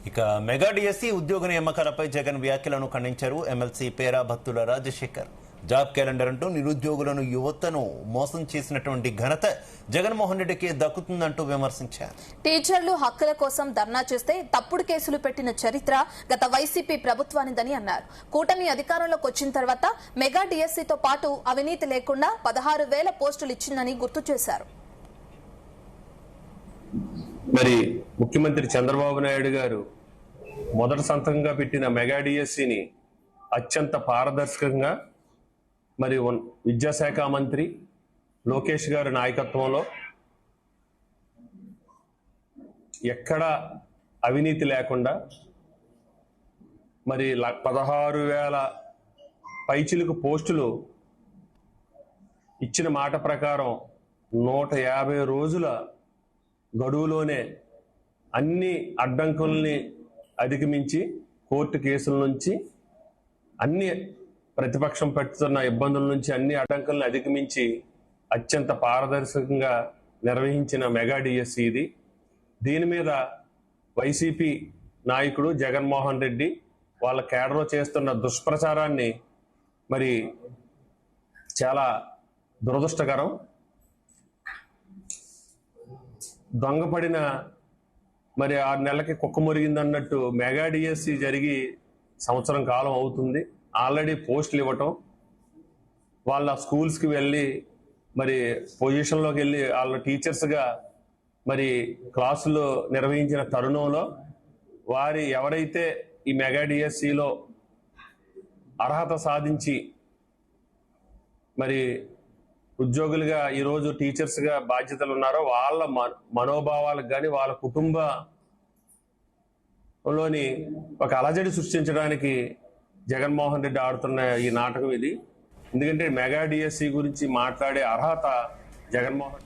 ఇక mega DSC ఉద్యోగ నియామకాలపై జగన్ వ్యాఖ్యలను ఖండించారు ఎమ్మెల్సీ పేరా భత్తుల రాజశేఖర్. జాబ్ క్యాలెండర్ అంటూ నిరుద్యోగులను యువతను మోసం చేసినటువంటి ఘనత జగన్మోహన్ రెడ్డికి దక్కుతుందంటూ విమర్శించారు. టీచర్లు హక్కుల కోసం ధర్నా చేస్తే తప్పుడు కేసులు పెట్టిన చరిత్ర గత వైసీపీ ప్రభుత్వానిదని అన్నారు. కూటమి అధికారంలోకి వచ్చిన తర్వాత మెగా డిఎస్సితో పాటు అవినీతి లేకుండా 16,000 పోస్టులు ఇచ్చిందని గుర్తు చేశారు. మరి ముఖ్యమంత్రి చంద్రబాబు నాయుడు గారు మొదటి సంతకంగా పెట్టిన మెగా డిఎస్సిని అత్యంత పారదర్శకంగా మరి విద్యాశాఖ మంత్రి లోకేష్ గారి నాయకత్వంలో ఎక్కడ అవినీతి లేకుండా మరి 16,000 పైచిలుకు పోస్టులు ఇచ్చిన మాట ప్రకారం 150 రోజుల గడువులోనే అన్ని అడ్డంకుల్ని అధిగమించి కోర్టు కేసుల నుంచి అన్ని ప్రతిపక్షం పెడుతున్న ఇబ్బందుల నుంచి అన్ని అడ్డంకుల్ని అధిగమించి అత్యంత పారదర్శకంగా నిర్వహించిన మెగా డిఎస్సి ఇది. దీని మీద వైసీపీ నాయకుడు జగన్మోహన్ రెడ్డి వాళ్ళ కేడర్లో చేస్తున్న దుష్ప్రచారాన్ని మరి చాలా దురదృష్టకరం. దొంగపడిన మరి 6 నెలలకి కుక్క మురిగిందన్నట్టు మెగా డిఎస్సి జరిగి సంవత్సరం కాలం అవుతుంది. ఆల్రెడీ పోస్టులు ఇవ్వటం, వాళ్ళ స్కూల్స్కి వెళ్ళి మరి పొజిషన్లోకి వెళ్ళి వాళ్ళ టీచర్స్గా మరి క్లాసులు నిర్వహించిన తరుణంలో వారి ఎవరైతే ఈ మెగా డిఎస్సిలో అర్హత సాధించి మరి ఉద్యోగులుగా ఈరోజు టీచర్స్గా బాధ్యతలు ఉన్నారో వాళ్ళ మనోభావాలకు కానీ వాళ్ళ కుటుంబంలోని ఒక అలజడి సృష్టించడానికి జగన్మోహన్ రెడ్డి ఆడుతున్న ఈ నాటకం ఇది. ఎందుకంటే మెగా డిఎస్సి గురించి మాట్లాడే అర్హత జగన్మోహన్